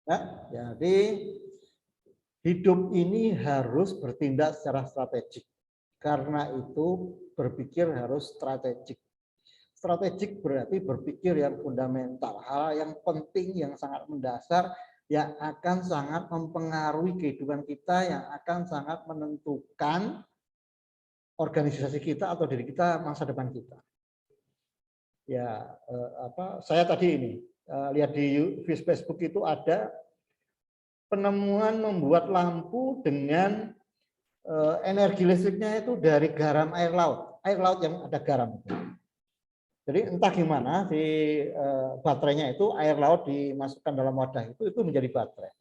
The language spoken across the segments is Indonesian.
Ya, jadi hidup ini harus bertindak secara strategik. Karena itu berpikir harus strategik. Strategik berarti berpikir yang fundamental, hal yang penting, yang sangat mendasar, yang akan sangat mempengaruhi kehidupan kita, yang akan sangat menentukan organisasi kita atau diri kita masa depan kita. Ya, saya tadi ini lihat di Facebook itu ada penemuan membuat lampu dengan energi listriknya itu dari garam air laut yang ada garam. Jadi entah gimana si baterainya itu air laut dimasukkan dalam wadah itu menjadi baterai.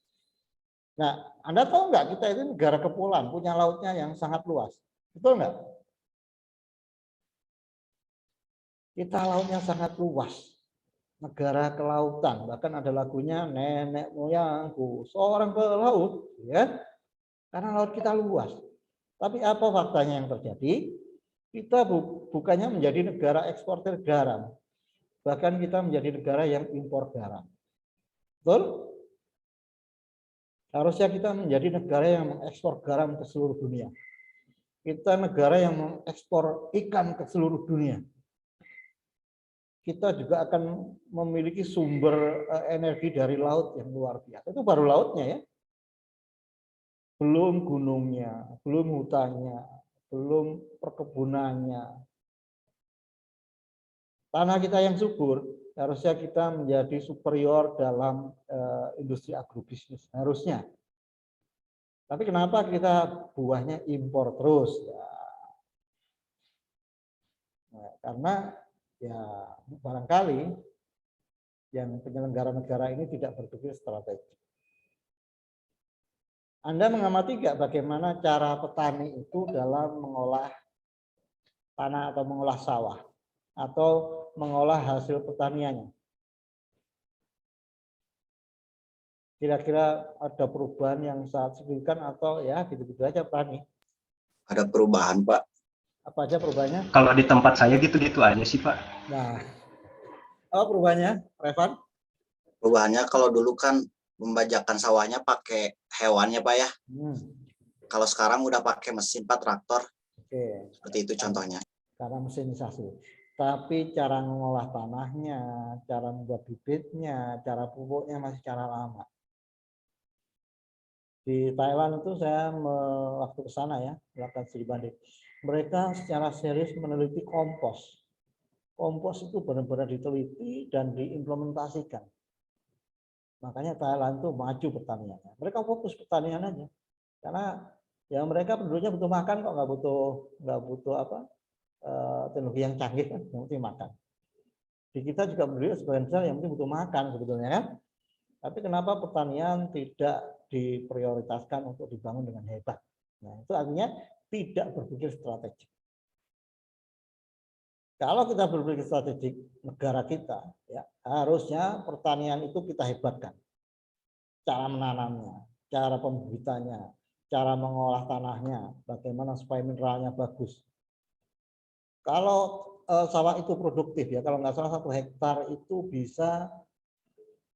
Nah, Anda tahu nggak kita itu negara kepulauan punya lautnya yang sangat luas, betul nggak? Kita lautnya sangat luas, negara kelautan, bahkan ada lagunya nenek moyangku seorang pelaut, ya, karena laut kita luas. Tapi apa faktanya yang terjadi? Kita bukannya menjadi negara eksportir garam, bahkan kita menjadi negara yang impor garam. Betul? Harusnya kita menjadi negara yang mengekspor garam ke seluruh dunia. Kita negara yang mengekspor ikan ke seluruh dunia. Kita juga akan memiliki sumber energi dari laut yang luar biasa. Itu baru lautnya ya. Belum gunungnya, belum hutannya, belum perkebunannya. Tanah kita yang subur, harusnya kita menjadi superior dalam industri agrobisnis. Harusnya. Tapi kenapa kita buahnya impor terus? Ya. Nah, karena ya barangkali yang penyelenggara negara ini tidak berpikir strategis. Anda mengamati nggak bagaimana cara petani itu dalam mengolah tanah atau mengolah sawah atau mengolah hasil pertaniannya? Kira-kira ada perubahan yang sangat signifikan atau ya gitu-gitu aja petani? Ada perubahan, Pak. Apa aja perubahannya? Kalau di tempat saya gitu-gitu aja sih, Pak. Nah, apa perubahannya, Revan? Perubahannya kalau dulu kan membajakan sawahnya pakai hewannya, Pak ya. Kalau sekarang udah pakai mesin, Pak, traktor. Oke. Seperti itu contohnya. Karena mesinisasi. Tapi cara mengolah tanahnya, cara membuat bibitnya, cara pupuknya masih cara lama. Di Thailand itu saya waktu ke sana ya, melakukan studi banding. Mereka secara serius meneliti kompos. Kompos itu benar-benar diteliti dan diimplementasikan. Makanya Thailand itu maju pertaniannya. Mereka fokus pertanian aja. Karena ya mereka penduduknya butuh makan kok, nggak butuh apa teknologi yang canggih kan, yang penting makan. Di kita juga penduduk sebagian besar yang penting butuh makan sebetulnya kan. Tapi kenapa pertanian tidak diprioritaskan untuk dibangun dengan hebat? Nah, itu artinya tidak berpikir strategik. Kalau kita berpikir strategik negara kita, ya harusnya pertanian itu kita hebatkan. Cara menanamnya, cara pembibitannya, cara mengolah tanahnya, bagaimana supaya mineralnya bagus. Kalau sawah itu produktif ya, kalau nggak salah 1 hektar itu bisa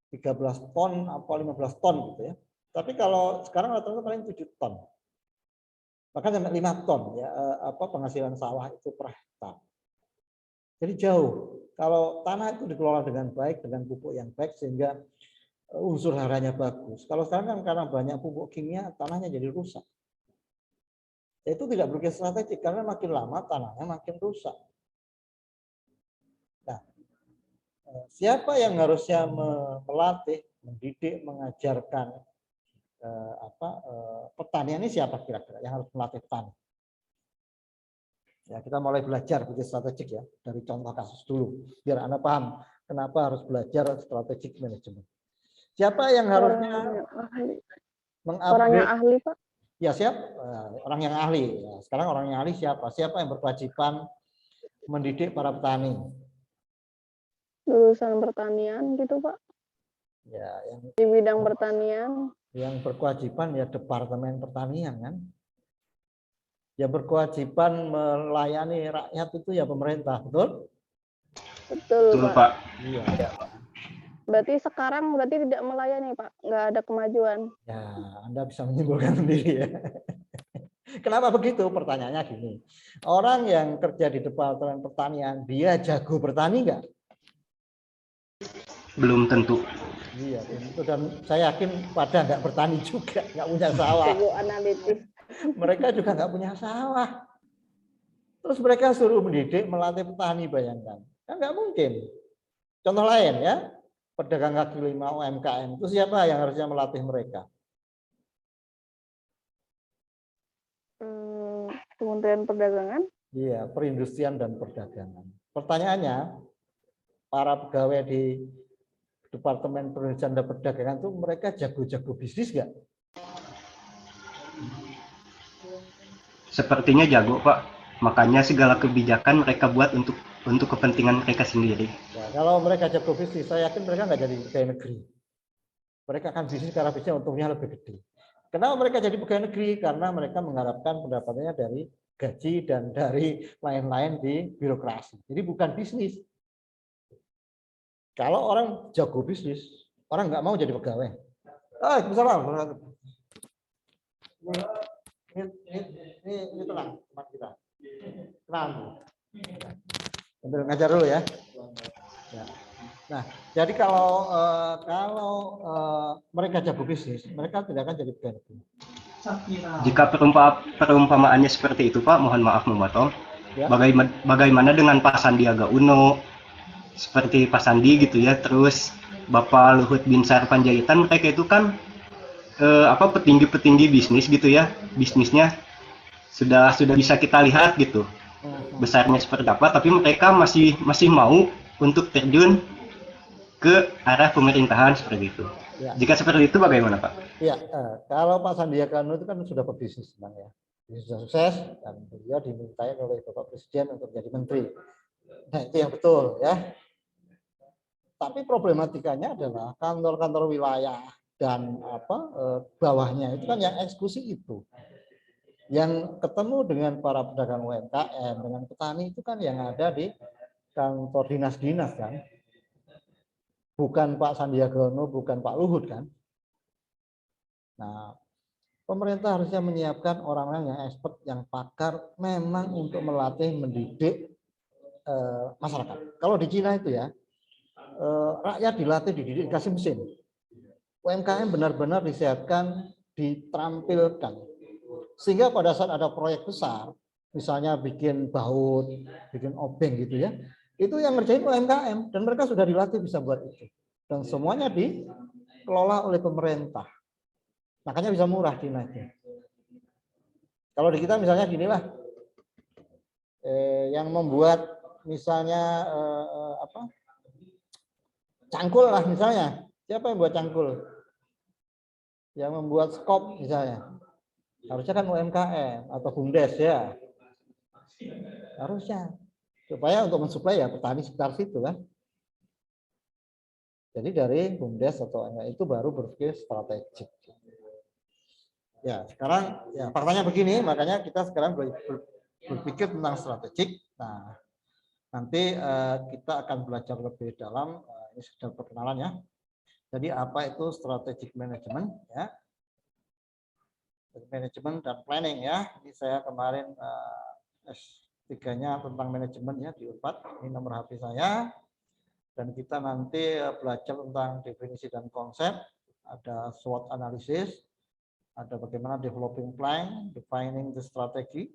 13 ton atau 15 ton gitu ya. Tapi kalau sekarang rata-rata paling 7 ton. Bahkan sampai 5 ton ya penghasilan sawah itu per hektar. Jadi jauh. Kalau tanah itu dikelola dengan baik, dengan pupuk yang baik sehingga unsur haranya bagus. Kalau sekarang kan karena banyak pupuk kimia, tanahnya jadi rusak. Itu tidak berpikir strategik karena makin lama tanahnya makin rusak. Nah, siapa yang harusnya melatih, mendidik, mengajarkan pertanian ini siapa kira-kira yang harus melatih petani? Ya, kita mulai belajar berpikir strategik ya dari contoh kasus dulu biar Anda paham kenapa harus belajar strategic management. Siapa yang harusnya orang yang ahli, Pak? Ya siap, orang yang ahli. Ya, sekarang orang yang ahli siapa? Siapa yang berkewajiban mendidik para petani? Lulusan pertanian gitu, Pak? Ya, yang di bidang pertanian. Yang berkewajiban ya Departemen Pertanian kan. Yang berkewajiban melayani rakyat itu ya pemerintah, betul? Betul, Betul, Pak. Pak. Iya. Berarti sekarang tidak melayani, Pak. Nggak ada kemajuan. Ya, Anda bisa menyimpulkan sendiri ya. Kenapa begitu? Pertanyaannya gini. Orang yang kerja di Departemen Pertanian, dia jago bertani nggak? Belum tentu. Iya, itu dan saya yakin pada nggak bertani juga, nggak punya sawah. Jago analitis. Mereka juga nggak punya sawah. Terus mereka suruh mendidik, melatih petani, bayangkan. Kan nggak mungkin. Contoh lain ya, pedagang kaki lima UMKM, itu siapa yang harusnya melatih mereka? Kementerian Perdagangan. Iya, perindustrian dan perdagangan. Pertanyaannya, para pegawai di Departemen Perindustrian dan Perdagangan itu mereka jago-jago bisnis nggak? Sepertinya jago, Pak. Makanya segala kebijakan mereka buat untuk kepentingan mereka sendiri. Ya, kalau mereka jago bisnis, saya yakin mereka nggak jadi pegawai negeri. Mereka akan bisnis karena bisnisnya untungnya lebih gede. Kenapa mereka jadi pegawai negeri? Karena mereka mengharapkan pendapatannya dari gaji dan dari lain-lain di birokrasi. Jadi bukan bisnis. Kalau orang jago bisnis, orang nggak mau jadi pegawai. Misalnya, ini tenang, teman kita. Tenang. Sambil ngajar dulu ya. Nah, jadi kalau mereka jago bisnis, mereka tidak akan jadi pegawai negeri. Jika perumpamaannya seperti itu, Pak, mohon maaf memotong. Ya. Bagaimana dengan Pak Sandiaga Uno, seperti Pak Sandi gitu ya, terus Bapak Luhut Binsar Panjaitan, mereka itu kan petinggi-petinggi bisnis gitu ya, bisnisnya sudah bisa kita lihat gitu besarnya seperti apa, tapi mereka masih mau untuk terjun ke arah pemerintahan seperti itu. Ya. Jika seperti itu bagaimana, Pak? Iya, kalau Pak Sandiaga Uno itu kan sudah pebisnis memang ya, sudah sukses dan beliau dimintai oleh Bapak Presiden untuk jadi menteri. Nah itu yang betul ya. Tapi problematikanya adalah kantor-kantor wilayah dan bawahnya itu kan yang eksekusi itu. Yang ketemu dengan para pedagang UMKM, dengan petani itu kan yang ada di kantor dinas-dinas kan. Bukan Pak Sandiaga Uno, bukan Pak Luhut kan. Nah, pemerintah harusnya menyiapkan orang-orang yang expert, yang pakar memang untuk melatih, mendidik masyarakat. Kalau di Cina itu ya, rakyat dilatih, dididik, dikasih mesin. UMKM benar-benar disiapkan, ditampilkan. Sehingga pada saat ada proyek besar, misalnya bikin baut, bikin obeng gitu ya, itu yang ngerjain UMKM dan mereka sudah dilatih bisa buat itu. Dan semuanya dikelola oleh pemerintah. Makanya bisa murah Cina itu. Kalau di kita misalnya ginilah, yang membuat misalnya cangkul lah misalnya, siapa yang buat cangkul? Yang membuat skop misalnya, harusnya kan UMKM atau BUMDes ya, harusnya supaya untuk mensuplai ya petani sekitar situ kan. Jadi dari BUMDes atau itu baru berpikir strategik. Ya sekarang ya faktanya begini, makanya kita sekarang berpikir tentang strategik. Nah nanti kita akan belajar lebih dalam, ini sudah perkenalan ya. Jadi apa itu strategic management ya, manajemen dan planning ya. Ini saya kemarin S3-nya tentang manajemen ya di Unpad, ini nomor HP saya. Dan kita nanti belajar tentang definisi dan konsep, ada SWOT analysis, ada bagaimana developing plan, defining the strategy,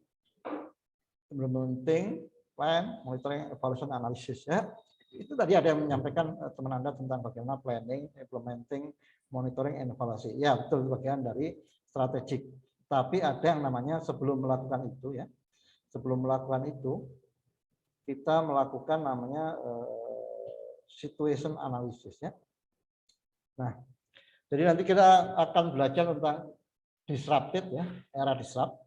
implementing plan, monitoring, evaluation, analysis ya. Itu tadi ada yang menyampaikan teman Anda tentang bagaimana planning, implementing, monitoring, and evaluasi. Ya betul, bagian dari strategik. Tapi ada yang namanya sebelum melakukan itu ya, sebelum melakukan itu kita melakukan namanya situation analysis ya. Nah, jadi nanti kita akan belajar tentang disrupted ya, era disrupt.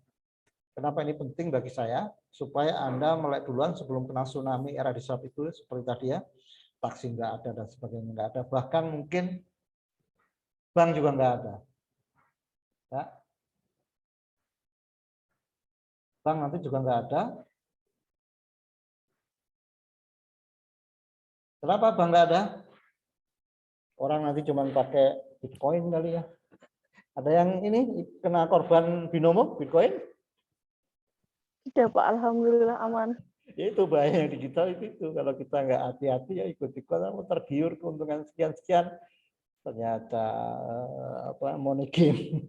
Kenapa ini penting bagi saya? Supaya Anda melek duluan sebelum kena tsunami era disrupt itu seperti tadi ya, taksi nggak ada dan sebagainya nggak ada, bahkan mungkin bank juga nggak ada. Ya. Bank nanti juga nggak ada. Kenapa bank nggak ada? Orang nanti cuma pakai Bitcoin kali ya. Ada yang ini kena korban binomo Bitcoin? Tidak Pak, alhamdulillah aman. Ya itu bahaya digital itu. Kalau kita nggak hati-hati ya ikut-ikut tergiur keuntungan sekian-sekian ternyata money game.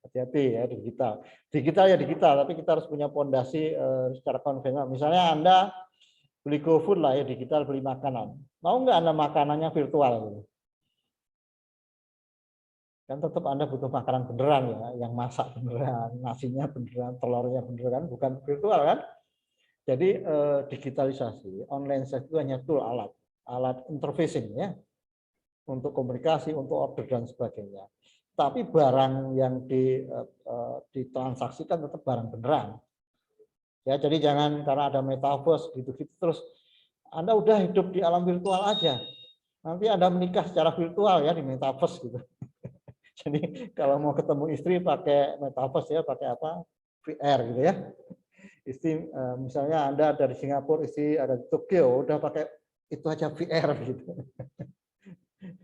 Hati-hati ya digital. Digital ya digital, tapi kita harus punya fondasi secara konvensional. Misalnya Anda beli GoFood lah ya digital, beli makanan. Mau nggak Anda makanannya virtual? Gitu? Kan tetap Anda butuh makanan beneran ya, yang masak beneran, nasinya beneran, telurnya beneran, bukan virtual kan? Jadi digitalisasi, online sales itu hanya tool alat interfacing ya, untuk komunikasi, untuk order dan sebagainya. Tapi barang yang ditransaksikan tetap barang beneran. Ya, jadi jangan karena ada metaverse gitu-gitu terus Anda udah hidup di alam virtual aja. Nanti Anda menikah secara virtual ya di metaverse gitu. Jadi kalau mau ketemu istri pakai metaverse ya, pakai apa? VR gitu ya. Istri misalnya Anda dari Singapura, istri ada di Tokyo, udah pakai itu aja VR gitu.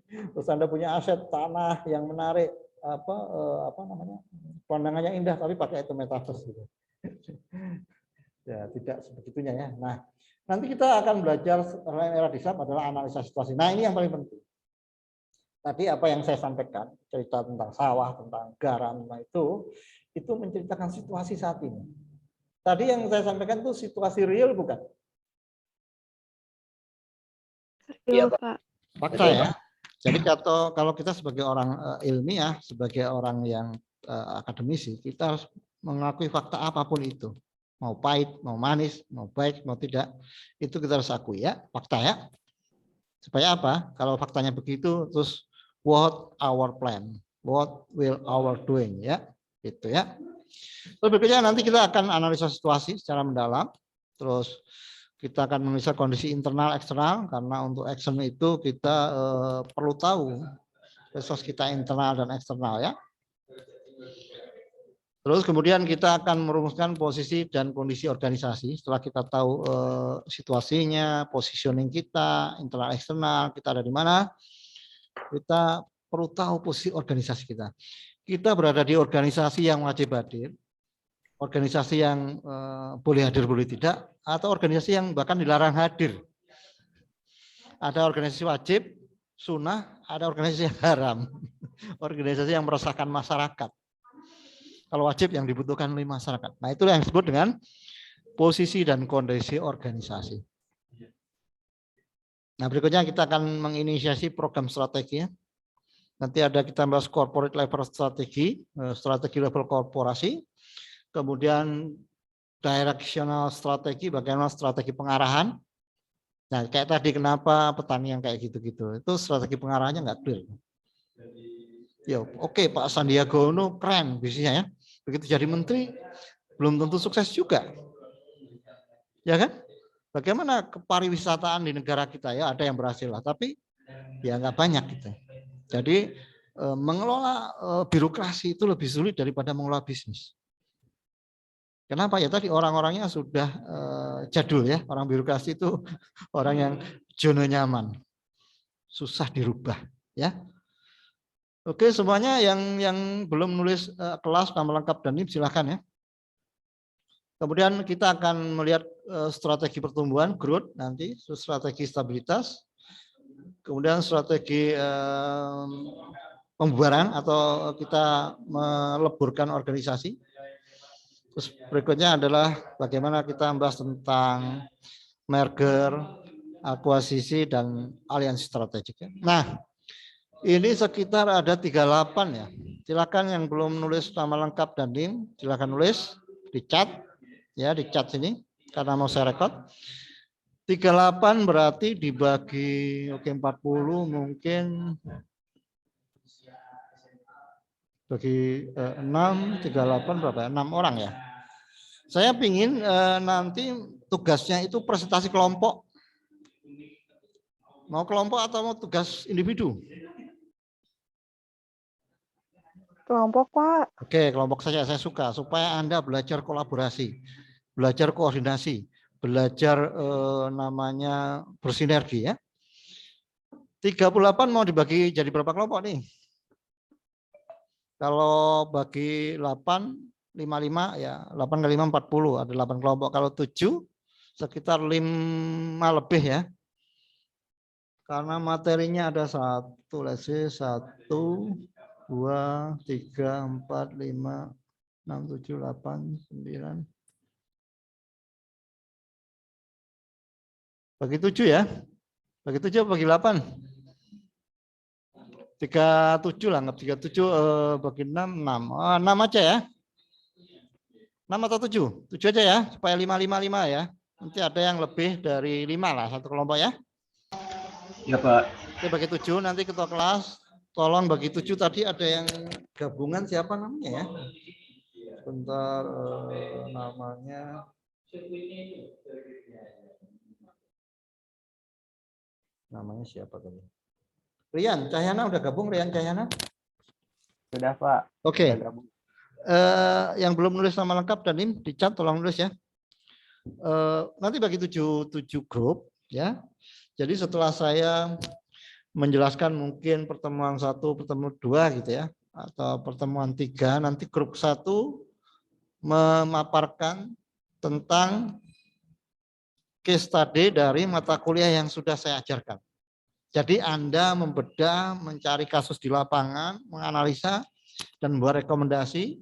Terus Anda punya aset tanah yang menarik, apa namanya? Pandangannya indah tapi pakai itu metaverse gitu. Ya, tidak sebegitunya ya. Nah, nanti kita akan belajar era digital adalah analisa situasi. Nah, ini yang paling penting. Tadi apa yang saya sampaikan, cerita tentang sawah, tentang garam, itu menceritakan situasi saat ini. Tadi yang saya sampaikan itu situasi real bukan? Iya Pak. Fakta ya. Jadi kalau kita sebagai orang ilmiah, sebagai orang yang akademisi, kita harus mengakui fakta apapun itu. Mau pahit, mau manis, mau baik, mau tidak, itu kita harus akui ya, fakta ya. Supaya apa? Kalau faktanya begitu, terus what our plan, what will our doing ya, gitu ya. Terus berikutnya nanti kita akan analisa situasi secara mendalam. Terus kita akan menganalisa kondisi internal eksternal karena untuk action itu kita perlu tahu resource kita internal dan eksternal ya. Terus kemudian kita akan merumuskan posisi dan kondisi organisasi setelah kita tahu situasinya, positioning kita, internal eksternal, kita ada di mana. Kita perlu tahu posisi organisasi kita. Kita berada di organisasi yang wajib hadir, organisasi yang boleh hadir boleh tidak, atau organisasi yang bahkan dilarang hadir. Ada organisasi wajib, sunnah, ada organisasi haram, organisasi yang meresahkan masyarakat. Kalau wajib yang dibutuhkan oleh masyarakat. Nah, itulah yang disebut dengan posisi dan kondisi organisasi. Nah, berikutnya kita akan menginisiasi program strategi. Nanti ada kita bahas corporate level strategi, strategi level korporasi. Kemudian directional strategi, bagaimana strategi pengarahan. Nah, kayak tadi kenapa petani yang kayak gitu-gitu. Itu strategi pengarahannya nggak clear. Ya, oke, Pak Sandiaga Uno keren bisnisnya ya. Begitu jadi menteri, belum tentu sukses juga. Ya kan? Bagaimana kepariwisataan di negara kita ya, ada yang berhasil lah, tapi ya nggak banyak gitu. Jadi mengelola birokrasi itu lebih sulit daripada mengelola bisnis. Kenapa ya? Tadi orang-orangnya sudah jadul ya, orang birokrasi itu orang yang zona nyaman, susah dirubah ya. Oke, semuanya yang belum nulis kelas nama lengkap dan NIM silahkan ya. Kemudian kita akan melihat strategi pertumbuhan, growth nanti, strategi stabilitas, kemudian strategi pembubaran atau kita meleburkan organisasi. Terus berikutnya adalah bagaimana kita membahas tentang merger, akuisisi, dan aliansi strategik. Nah, ini sekitar ada 38 ya. Silakan yang belum nulis nama lengkap dan NIM, silakan nulis di chat. Ya, di chat sini karena mau saya rekod. 38 berarti dibagi 40 mungkin bagi 6 38 berapa ya? 6 orang ya. Saya pingin nanti tugasnya itu presentasi kelompok. Mau kelompok atau mau tugas individu? Kelompok Pak. Oke, kelompok saja saya suka supaya Anda belajar kolaborasi, belajar koordinasi, belajar namanya bersinergi ya. 38 mau dibagi jadi berapa kelompok nih? Kalau bagi 8, 55 ya, 8 kali 5 40, ada 8 kelompok. Kalau 7 sekitar 5 lebih ya. Karena materinya ada 1, let's say 1, 2, 3, 4, 5, 6, 7, 8, 9. Bagi 7 ya. Bagi 7 bagi 8. 37 lah, anggap 37 bagi 6, 6. Oh, 6 aja ya. 6 atau 7? 7 aja ya, supaya 5, 5, 5 ya. Nanti ada yang lebih dari 5 lah, satu kelompok ya. Ya Pak. Oke, bagi 7 nanti ketua kelas, tolong bagi 7 tadi ada yang gabungan siapa namanya ya? Sebentar, namanya. Namanya siapa tadi? Rian Cahyana udah gabung, Rian Cahyana? Sudah Pak. Oke. Sudah gabung. Yang belum nulis nama lengkap dan ini di chat tolong nulis ya. Nanti bagi 7 grup ya. Jadi setelah saya menjelaskan mungkin pertemuan 1, pertemuan 2 gitu ya, atau pertemuan 3, nanti grup 1 memaparkan tentang case study dari mata kuliah yang sudah saya ajarkan. Jadi Anda membedah, mencari kasus di lapangan, menganalisa, dan membuat rekomendasi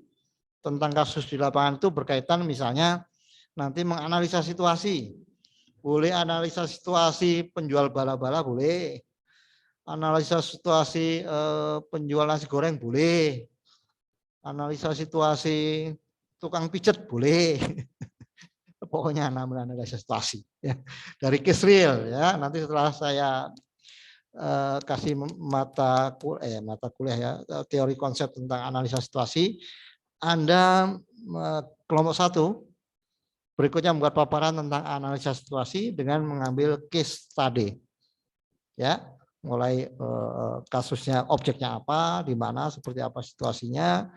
tentang kasus di lapangan itu berkaitan misalnya nanti menganalisa situasi. Boleh analisa situasi penjual bala-bala, boleh. Analisa situasi penjual nasi goreng, boleh. Analisa situasi tukang pijet, boleh. Pokoknya analisa situasi. Ya. Dari case real, ya. Nanti setelah saya kasih mata kuliah ya, teori konsep tentang analisa situasi, Anda kelompok 1 berikutnya membuat paparan tentang analisa situasi dengan mengambil case study, ya, mulai kasusnya, objeknya apa, di mana, seperti apa situasinya,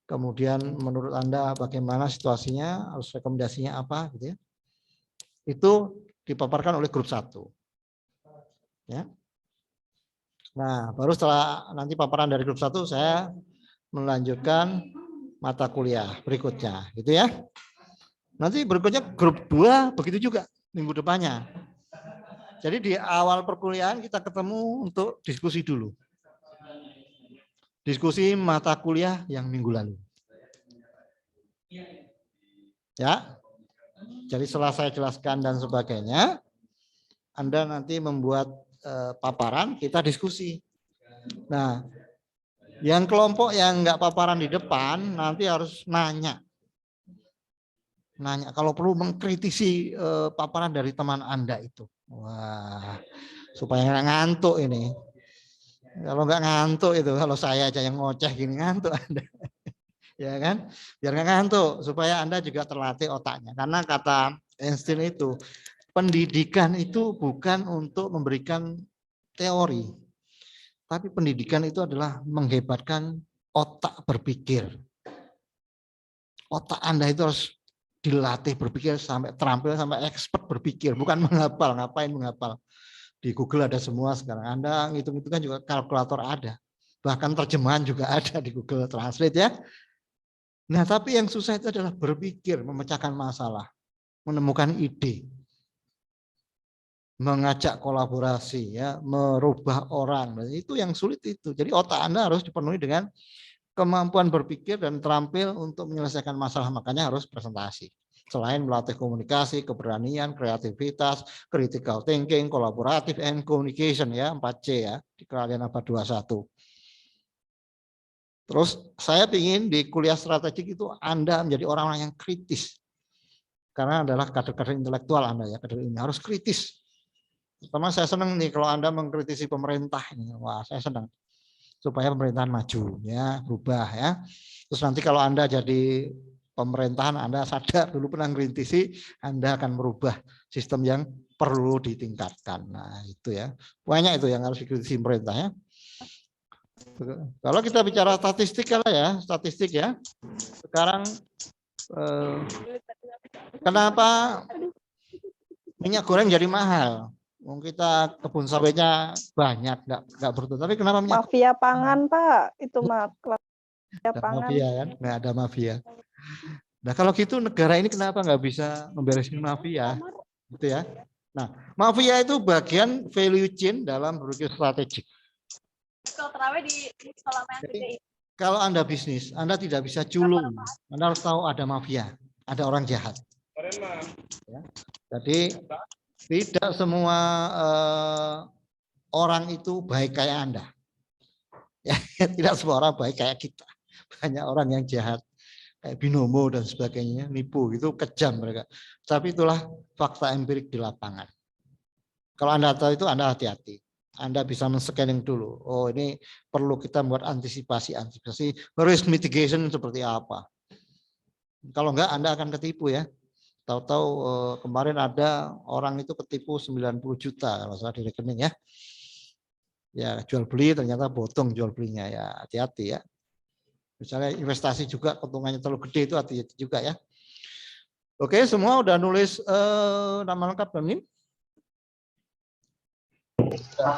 kemudian menurut Anda bagaimana situasinya, harus rekomendasinya apa, gitu ya. Itu dipaparkan oleh grup 1, ya. Nah, baru setelah nanti paparan dari grup 1 saya melanjutkan mata kuliah berikutnya, gitu ya. Nanti berikutnya grup 2 begitu juga minggu depannya. Jadi di awal perkuliahan kita ketemu untuk diskusi dulu. Diskusi mata kuliah yang minggu lalu. Ya. Jadi setelah saya jelaskan dan sebagainya, Anda nanti membuat paparan, kita diskusi. Nah, yang kelompok yang enggak paparan di depan nanti harus nanya. Kalau perlu mengkritisi paparan dari teman Anda itu. Wah, supaya nggak ngantuk ini. Kalau nggak ngantuk itu, kalau saya aja yang ngoceh gini ngantuk Anda. Ya kan? Biar nggak ngantuk, supaya Anda juga terlatih otaknya. Karena kata Einstein itu, pendidikan itu bukan untuk memberikan teori, tapi pendidikan itu adalah menghebatkan otak berpikir. Otak Anda itu harus dilatih berpikir sampai terampil, sampai expert berpikir, bukan menghafal. Ngapain menghafal? Di Google ada semua sekarang. Anda ngitung-ngitung kan juga kalkulator ada. Bahkan terjemahan juga ada di Google Translate ya. Nah, tapi yang susah itu adalah berpikir, memecahkan masalah, menemukan ide, mengajak kolaborasi, ya, merubah orang. Itu yang sulit itu. Jadi otak Anda harus dipenuhi dengan kemampuan berpikir dan terampil untuk menyelesaikan masalah. Makanya harus presentasi. Selain melatih komunikasi, keberanian, kreativitas, critical thinking, kolaboratif, and communication, ya, 4C ya, di kalian abad 21. Terus saya ingin di kuliah strategik itu Anda menjadi orang-orang yang kritis. Karena adalah kader-kader intelektual Anda ya, kader ini harus kritis. Pertama saya senang nih kalau Anda mengkritisi pemerintah ini. Wah, saya senang. Supaya pemerintahan maju ya, berubah ya. Terus nanti kalau Anda jadi pemerintahan, Anda sadar dulu pernah mengkritisi, Anda akan merubah sistem yang perlu ditingkatkan. Nah, itu ya. Banyak itu yang harus dikritisi pemerintah ya. Kalau kita bicara statistik ya, statistik ya. Sekarang kenapa minyak goreng jadi mahal? Wong kita kebun sawitnya banyak, nggak beruntung. Tapi kenapa minyak? Mafia pangan, Pak. Itu mafia Ada pangan. mafia kan? Nggak ada mafia. Nah kalau gitu negara ini kenapa nggak bisa memberesin mafia? Gitu ya. Nah mafia itu bagian value chain dalam berpikir strategik. Jadi, kalau Anda bisnis, Anda tidak bisa culun. Anda harus tahu ada mafia, ada orang jahat. Ya. Jadi tidak semua orang itu baik kayak Anda. Ya, tidak semua orang baik kayak kita. Banyak orang yang jahat, kayak binomo dan sebagainya, nipu gitu, kejam mereka. Tapi itulah fakta empirik di lapangan. Kalau Anda tahu itu, Anda hati-hati. Anda bisa men-scanning dulu. Oh, ini perlu kita buat antisipasi risk mitigation seperti apa. Kalau enggak, Anda akan ketipu ya. Tahu-tahu kemarin ada orang itu ketipu 90 juta kalau salah di rekening ya. Ya jual beli ternyata bodong jual belinya ya, hati-hati ya. Misalnya investasi juga keuntungannya terlalu gede itu hati-hati juga ya. Oke, semua udah nulis nama lengkap dan NIM?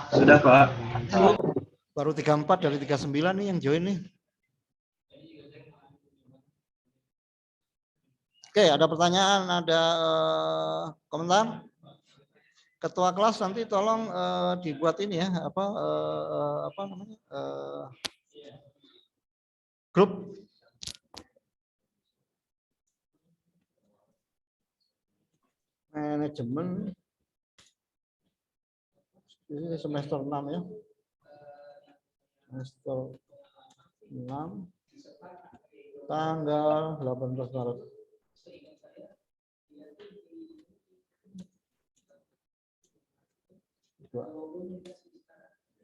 Sudah, Pak. Baru 34 dari 39 nih yang join nih. Oke, ada pertanyaan, ada komentar? Ketua kelas nanti tolong dibuat ini ya, apa namanya? Grup. Manajemen ini semester 6 ya. Semester 6 tanggal 18 Maret.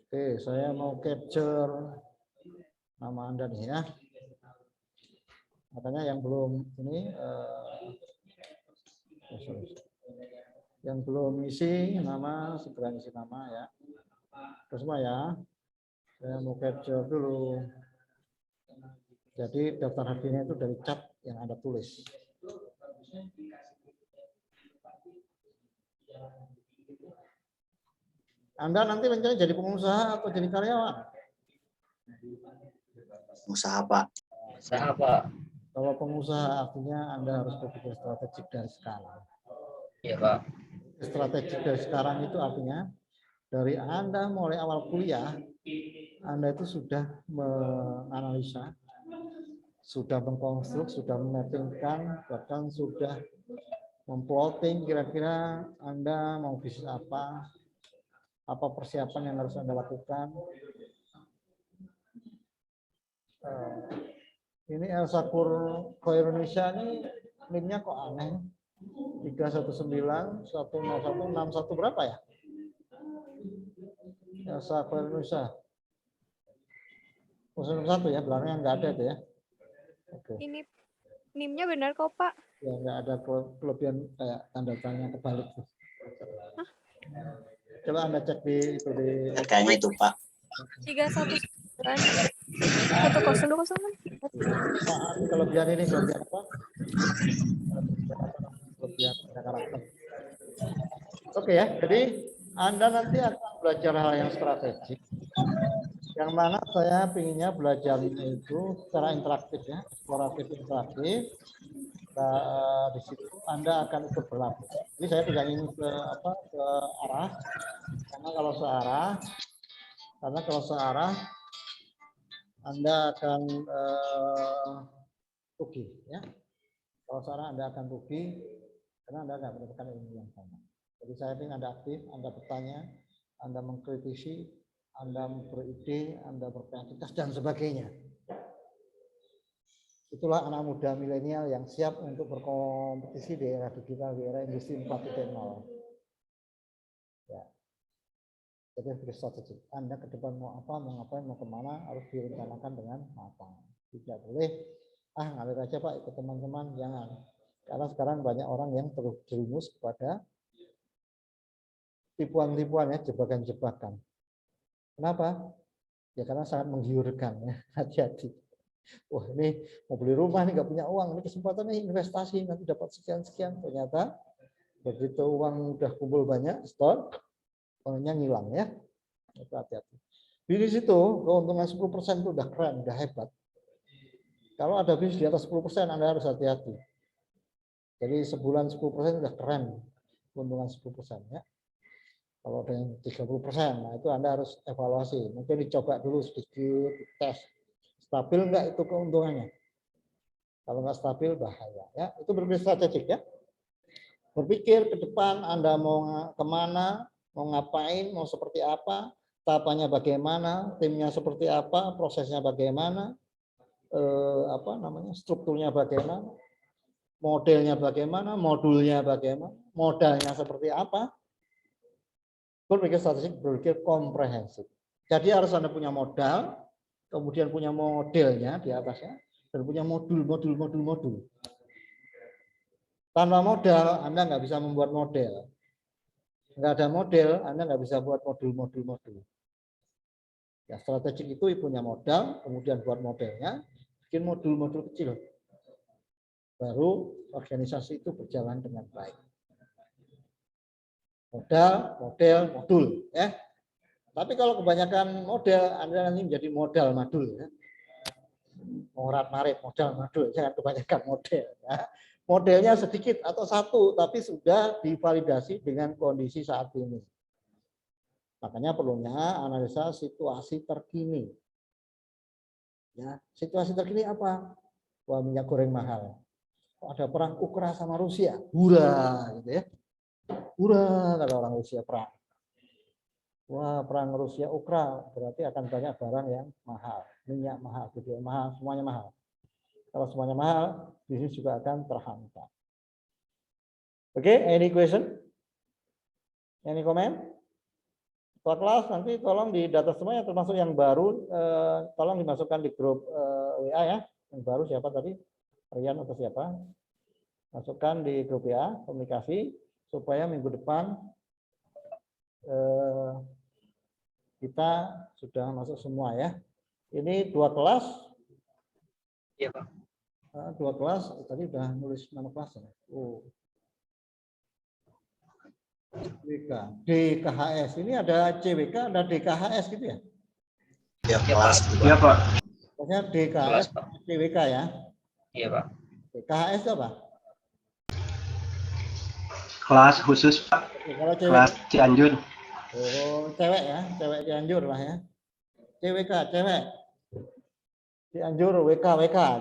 Oke, saya mau capture nama Anda nih ya. Makanya yang belum ini yang belum isi nama segera isi nama ya. Terus semua ya. Saya mau capture dulu. Jadi daftar hadiahnya itu dari chat yang Anda tulis. Anda nanti rencana jadi pengusaha atau jadi karyawan? Usaha, Pak. Usaha, Pak. Kalau pengusaha artinya Anda harus berpikir strategik dari sekarang. Iya, Pak. Strategik dari sekarang itu artinya dari Anda mulai awal kuliah, Anda itu sudah menganalisa, sudah mengkonstruk, sudah memappingkan, bahkan sudah memplotting kira-kira Anda mau bisnis apa persiapan yang harus Anda lakukan. Ini Elsa Kur Indonesia ini NIM-nya kok aneh. 319 101 61 berapa ya? Elsa Kur Indonesia. 01 ya, belakangnya nggak ada itu ya. Oke. Ini NIM-nya benar kok, Pak. Ya nggak ada kelebihan kayak tanda tanya kebalik. Hah? Coba Anda cek di itu di Kayaknya itu, Pak. 319 10206. kelebihan ini kelebihan apa? Kelebihan karakter. Oke ya, jadi Anda nanti akan belajar hal yang strategik. Yang mana saya pinginnya belajar itu secara interaktif ya, eksploratif interaktif. Nah, di situ Anda akan ikut berlatih. Jadi saya tidak ingin ke arah, karena kalau searah Anda akan rugi ya. Kalau searah Anda akan rugi karena Anda nggak mendapatkan ilmu yang sama. Jadi saya ingin Anda aktif, Anda bertanya, Anda mengkritisi, Anda beride, Anda berkreativitas dan sebagainya. Itulah anak muda milenial yang siap untuk berkompetisi di era digital, di era industri 4.0. Ya. Jadi pikir strategik. Anda ke depan mau apa, mau ngapain, mau kemana, harus direncanakan dengan matang. Tidak boleh, ngalir aja Pak, ikut teman-teman, jangan. Karena sekarang banyak orang yang terjerumus kepada tipuan-tipuan ya, jebakan-jebakan. Kenapa? Ya karena sangat menggiurkan ya, hati-hati. Wah ini mau beli rumah nih nggak punya uang, ini kesempatan nih investasi nanti dapat sekian-sekian. Ternyata begitu uang udah kumpul banyak, store, Poinnya ngilang ya. Itu hati-hati. Bisnis itu keuntungan 10% itu udah keren, udah hebat. Kalau ada bisnis di atas 10%, Anda harus hati-hati. Jadi sebulan 10% udah keren, keuntungan 10% ya. Kalau ada yang 30%, nah itu Anda harus evaluasi. Mungkin dicoba dulu sedikit, tes. Stabil enggak itu keuntungannya? Kalau nggak stabil bahaya ya. Itu berpikir strategik ya. Berpikir ke depan Anda mau kemana, mau ngapain, mau seperti apa, tahapannya bagaimana, timnya seperti apa, prosesnya bagaimana, strukturnya bagaimana, modelnya bagaimana, modulnya bagaimana, modalnya seperti apa. Berpikir strategik, berpikir komprehensif. Jadi harus Anda punya modal, kemudian punya modelnya di atasnya, dan punya modul. Tanpa modal, Anda nggak bisa membuat model. Nggak ada model, Anda nggak bisa buat modul. Ya, strategik itu punya modal, kemudian buat modelnya, bikin modul kecil. Baru organisasi itu berjalan dengan baik. Modul, ya. Tapi kalau kebanyakan model, Anda nanti menjadi modal madul, ya. Morat-marit, modal madul, jangan kebanyakan model. Ya. Modelnya sedikit atau satu, tapi sudah divalidasi dengan kondisi saat ini. Makanya perlunya analisa situasi terkini. Ya, situasi terkini apa? Wah, minyak goreng mahal. Ada perang Ukraina sama Rusia, hura, gitu ya. Hura, kata orang Rusia perang. Wah, perang Rusia Ukraina berarti akan banyak barang yang mahal, minyak mahal, gitu, mahal, semuanya mahal. Kalau semuanya mahal, bisnis juga akan terhantam. Oke, any question? Any comment? Ketua kelas nanti tolong di data semuanya, termasuk yang baru, tolong dimasukkan di grup WA ya. Yang baru siapa tadi? Rian atau siapa? Masukkan di grup WA komunikasi supaya minggu depan kita sudah masuk semua ya. Ini 2 kelas. Iya, Pak. 2 kelas, tadi udah nulis nama kelas ya. Oh. DKHS, ini ada CWK, ada DKHS gitu ya? Ya, kelas Iya, Pak. Maksudnya DKHS, Pak. CWK ya? Iya, Pak. DKHS itu apa? Kelas khusus, Pak. Kalau cewek, Kelas Cianjur. oh cewek ya, cewek Cianjur lah ya. CWK, cewek. Cianjur, WK,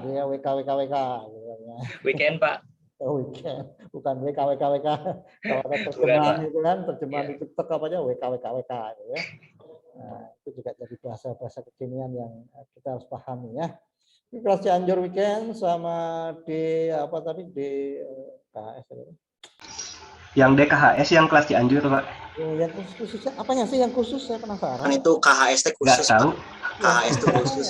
dia WK. Gitu ya. Weekend, Pak. Oh, weekend, bukan WK. Kalau ada Bukan, terjemahan Pak. itu kan, terjemahan Iya. di TikTok apa aja WK gitu ya. Nah, itu juga jadi bahasa kekinian yang kita harus pahami ya. Ini kelas Cianjur weekend sama di apa tadi di KHS. Yang DKHS yang kelas Cianjur, Pak. Yang khususnya apanya sih yang khusus? Saya penasaran. Kan itu KHST Nggak khusus, tahu. Pak. KHS itu khusus.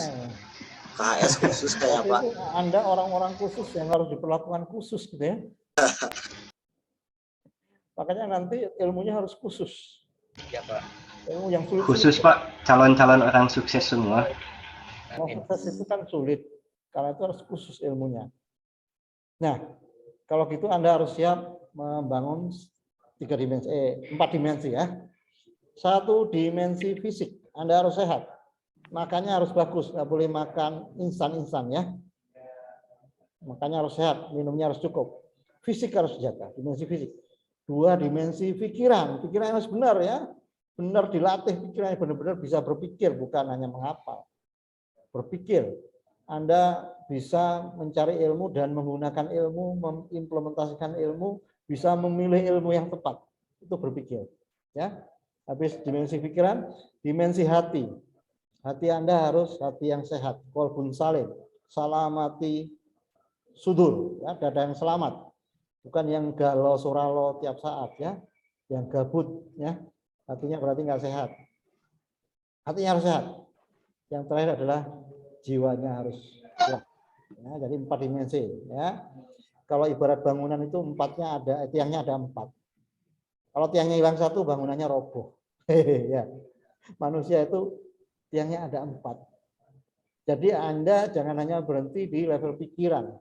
KHS khusus kayak apa? Anda orang-orang khusus yang harus diperlakukan khusus gitu ya. Makanya nanti ilmunya harus khusus. Iya, Pak. Ilmu yang sulit. Khusus, Pak. Calon-calon orang sukses semua. Mau sukses itu kan sulit. Karena itu harus khusus ilmunya. Nah, kalau gitu Anda harus siap membangun 4 dimensi ya. 1 dimensi fisik, Anda harus sehat. Makannya harus bagus, nggak boleh makan instan ya. Makanya harus sehat, minumnya harus cukup. Fisik harus dijaga, dimensi fisik. 2 dimensi pikiran harus benar ya. Benar dilatih pikirannya, benar-benar bisa berpikir, bukan hanya menghafal. Berpikir. Anda bisa mencari ilmu dan menggunakan ilmu, mengimplementasikan ilmu, bisa memilih ilmu yang tepat. Itu berpikir. Ya. Habis dimensi pikiran, dimensi hati. Hati Anda harus hati yang sehat, qalbun salim, salamati sudur, ya, dada yang selamat. Bukan yang galau suralo tiap saat ya, yang gabut ya. Hatinya berarti nggak sehat. Hatinya harus sehat. Yang terakhir adalah jiwanya harus kuat. Ya, jadi 4 dimensi ya. Kalau ibarat bangunan itu tiangnya ada 4. Kalau tiangnya hilang 1, bangunannya roboh. Ya. Manusia itu tiangnya ada 4. Jadi Anda jangan hanya berhenti di level pikiran.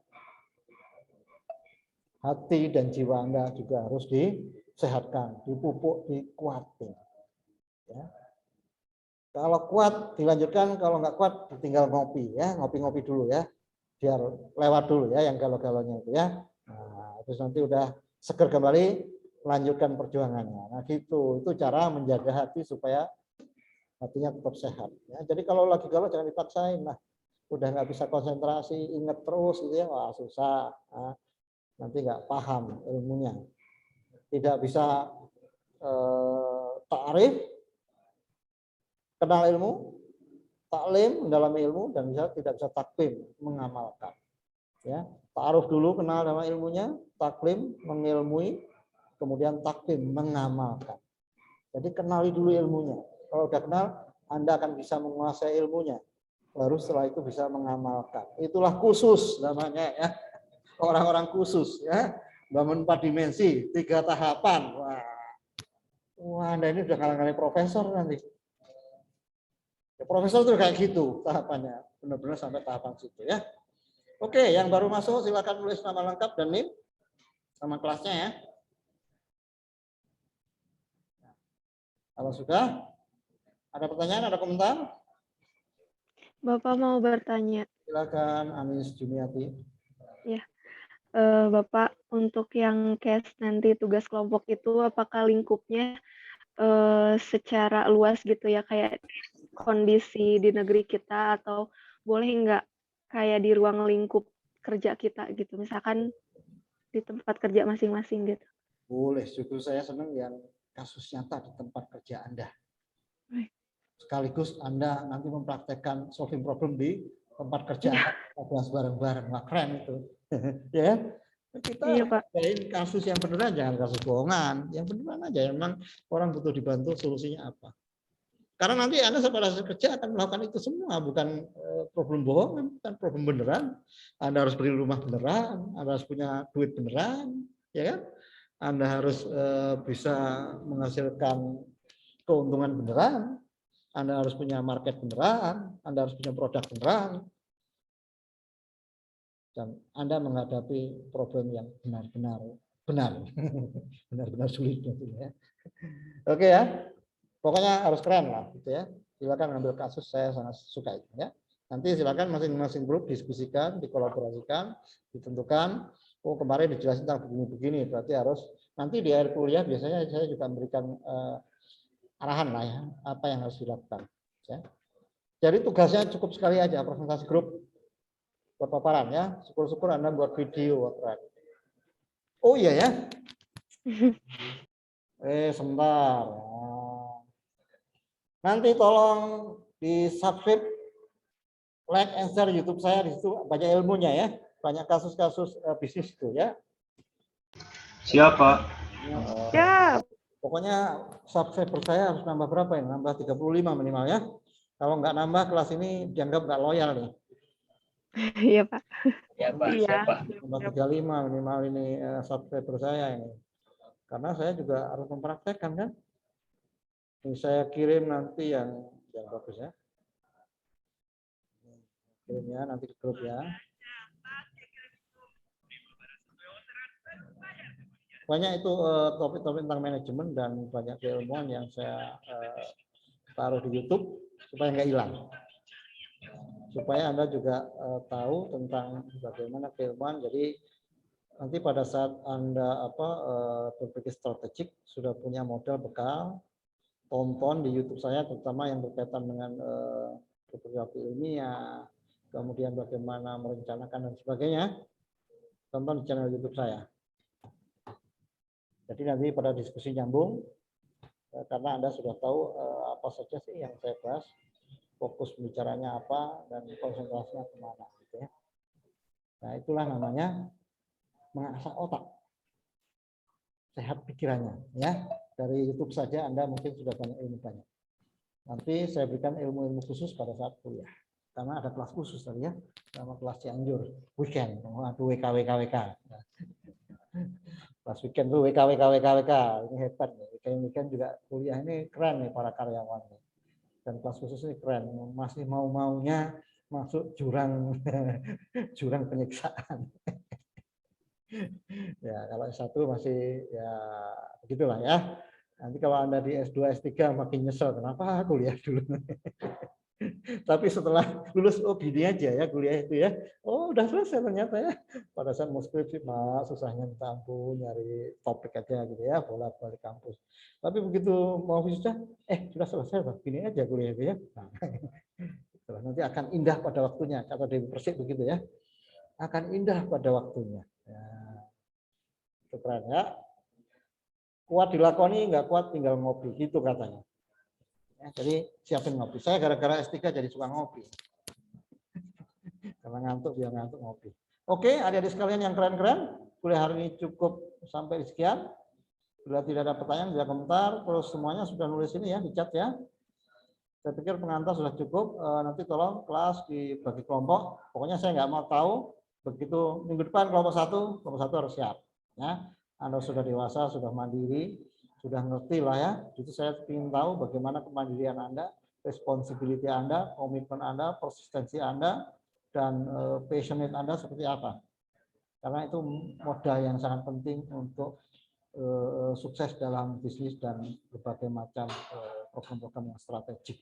Hati dan jiwa Anda juga harus disehatkan, dipupuk, dikuatkan. Ya. Kalau kuat dilanjutkan, kalau nggak kuat tinggal ngopi ya, ngopi-ngopi dulu ya, biar lewat dulu ya yang galau-galaunya itu ya. Nah, terus nanti udah seger kembali, lanjutkan perjuangannya. Nah gitu, itu cara menjaga hati supaya hatinya tetap sehat. Ya. Jadi kalau lagi galau jangan dipaksain lah, udah nggak bisa konsentrasi, inget terus gitu ya, wah susah. Nah, nanti nggak paham ilmunya, tidak bisa ta'rif, kenal ilmu, taklim mendalami ilmu, dan tidak bisa taklim mengamalkan. Ya, ta'aruf dulu kenal sama ilmunya, taklim mengilmui, kemudian taklim mengamalkan. Jadi kenali dulu ilmunya. Kalau udah kenal, Anda akan bisa menguasai ilmunya. Baru setelah itu bisa mengamalkan. Itulah khusus namanya ya. Orang-orang khusus ya. Bangun 4 dimensi, 3 tahapan. Wah, Anda ini udah kalah-kalah profesor nanti. Ya, profesor tuh kayak gitu tahapannya. Benar-benar sampai tahapan situ ya. Oke, yang baru masuk silakan tulis nama lengkap dan NIM sama kelasnya ya. Kalau sudah, ada pertanyaan, ada komentar? Bapak mau bertanya. Silakan Anis Jumiati. Ya, Bapak untuk yang case nanti tugas kelompok itu apakah lingkupnya secara luas gitu ya kayak kondisi di negeri kita atau boleh nggak kayak di ruang lingkup kerja kita gitu, misalkan di tempat kerja masing-masing gitu. Boleh, justru saya senang yang kasus nyata di tempat kerja Anda. Sekaligus Anda nanti mempraktekkan solving problem di tempat kerja Anda bareng-bareng. Wah, keren itu. Ya, kita Iya, Pak. kasus yang beneran, jangan kasus bohongan. Yang beneran aja, memang orang butuh dibantu, solusinya apa. Karena nanti Anda pada saat kerja akan melakukan itu semua, bukan problem bohongan, bukan problem beneran. Anda harus beli rumah beneran, Anda harus punya duit beneran, ya kan? Anda harus bisa menghasilkan keuntungan beneran, Anda harus punya market beneran, Anda harus punya produk beneran, dan Anda menghadapi problem yang benar-benar benar-benar sulit gitu ya. Oke ya, pokoknya harus keren lah gitu ya. Silakan ambil kasus, saya sangat suka itu ya. Nanti silakan masing-masing grup diskusikan, dikolaborasikan, ditentukan. Oh kemarin dijelasin tentang begini-begini, berarti harus nanti di akhir kuliah biasanya saya juga memberikan arahan lah ya, apa yang harus dilakukan. Ya. Jadi tugasnya cukup sekali aja presentasi grup buat paparan ya. Syukur-syukur Anda buat video. Oh iya ya. Sebentar. Nanti tolong di subscribe, like, and share YouTube saya, di situ banyak ilmunya ya, banyak kasus-kasus bisnis itu ya. Siap, Pak. Siap. Pokoknya subscriber saya harus nambah berapa ya? Nambah 35 minimal ya. Kalau nggak nambah, kelas ini dianggap nggak loyal nih. Iya, Pak. Ya, Pak. Iya. Siap, Pak. Nambah 35 minimal ini subscriber saya ini. Karena saya juga harus mempraktekkan kan. Ini saya kirim nanti yang bagus ya. Kirimnya nanti ke grup ya. Banyak itu topik-topik tentang manajemen dan banyak keilmuan yang saya taruh di YouTube supaya nggak hilang. Supaya Anda juga tahu tentang bagaimana keilmuan. Jadi nanti pada saat Anda berpikir strategik sudah punya modal bekal, tonton di YouTube saya terutama yang berkaitan dengan fotografi ilmiah, kemudian bagaimana merencanakan dan sebagainya. Tonton di channel YouTube saya. Jadi nanti pada diskusi nyambung, karena Anda sudah tahu apa saja sih yang saya bahas, fokus bicaranya apa, dan konsentrasinya kemana. Gitu ya. Nah itulah namanya mengasah otak, sehat pikirannya. Ya dari YouTube saja Anda mungkin sudah banyak ilmu banyak. Nanti saya berikan ilmu-ilmu khusus pada saat kuliah, karena ada kelas khusus tadi ya, sama kelas Cianjur, weekend, aduh WK. Pas weekend tuh WK, ini hebat nih. Weekend juga kuliah ini keren nih para karyawan. Dan kelas khusus ini keren, masih mau-maunya masuk jurang jurang penyiksaan. Ya kalau S1 masih ya begitulah ya. Nanti kalau Anda di S2, S3 makin nyesel, kenapa kuliah dulu. Tapi setelah lulus, oh gini aja ya kuliah itu ya. Oh udah selesai ternyata ya. Pada saat mau skripsi, Mas, susahnya minta ampun, nyari topik aja gitu ya, bolak-balik kampus. Tapi begitu mau wisuda, sudah selesai, gini aja kuliah itu ya. Nah, nanti akan indah pada waktunya, kata Dewi Persik begitu ya. Akan indah pada waktunya. Ya, itu keren ya. Kuat dilakoni, nggak kuat tinggal ngopi, gitu katanya. Ya, jadi siapin ngopi. Saya gara-gara S3 jadi suka ngopi. Karena ngantuk, biar ngantuk ngopi. Oke, adik-adik sekalian yang keren-keren, kuliah hari ini cukup sampai sekian. Bila tidak ada pertanyaan, bisa komentar. Terus semuanya sudah nulis ini ya, di chat ya. Saya pikir pengantar sudah cukup. Nanti tolong kelas dibagi kelompok. Pokoknya saya nggak mau tahu, begitu minggu depan kelompok satu harus siap. Ya, Anda sudah dewasa, sudah mandiri, sudah ngerti lah ya. Itu saya ingin tahu bagaimana kemandirian Anda, responsibility Anda, komitmen Anda, persistensi Anda, dan passionate Anda seperti apa. Karena itu modal yang sangat penting untuk sukses dalam bisnis dan berbagai macam program-program yang strategik.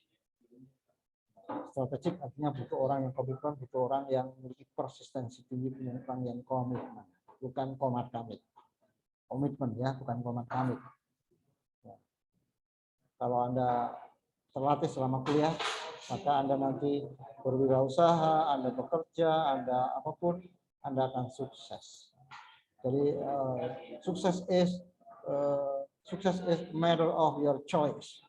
Strategik artinya butuh orang yang komitmen, butuh orang yang memiliki persistensi tinggi, orang yang komitmen, bukan komat kamit. Komitmen ya, bukan komat kamit. Ya. Kalau Anda terlatih selama kuliah, maka Anda nanti berwirausaha, Anda bekerja, Anda apapun, Anda akan sukses. Jadi sukses is matter of your choice.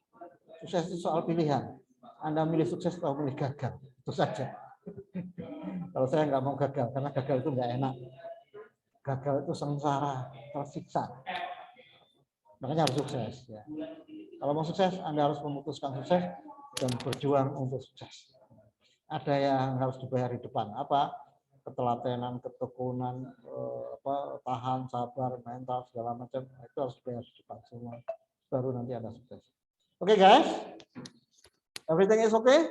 Sukses itu soal pilihan. Anda milih sukses atau milih gagal, itu saja. Kalau saya nggak mau gagal, karena gagal itu nggak enak. Gagal itu sengsara, tersiksa. Makanya harus sukses. Ya. Kalau mau sukses, Anda harus memutuskan sukses dan berjuang untuk sukses. Ada yang harus dibayar di depan. Apa? Ketelatenan, ketekunan, tahan, sabar, mental, segala macam. Itu harus dibayar di depan semua. Baru nanti Anda sukses. Oke, guys? Everything is okay?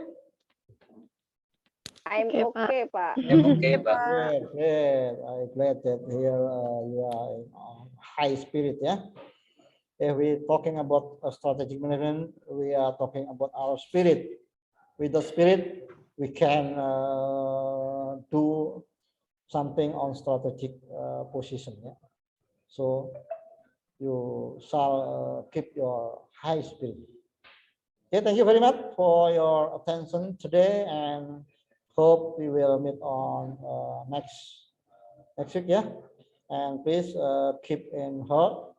I'm okay, Pak. Oke, Pak. Great. I'm glad that here you are in high spirit, yeah. If we're talking about strategic management, we are talking about our spirit. With the spirit, we can do something on strategic position, yeah. So you shall keep your high spirit. Okay, thank you very much for your attention today, and hope we will meet on next week, yeah. And please keep in heart,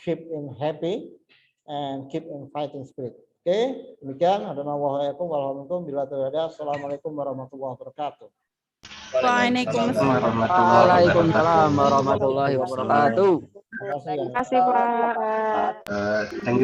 keep in happy, and keep in fighting spirit. Oke, demikian. Assalamualaikum warahmatullahi wabarakatuh. Waalaikumsalam warahmatullahi wabarakatuh. Terima kasih, ya. Terima kasih, Pak. Thank you.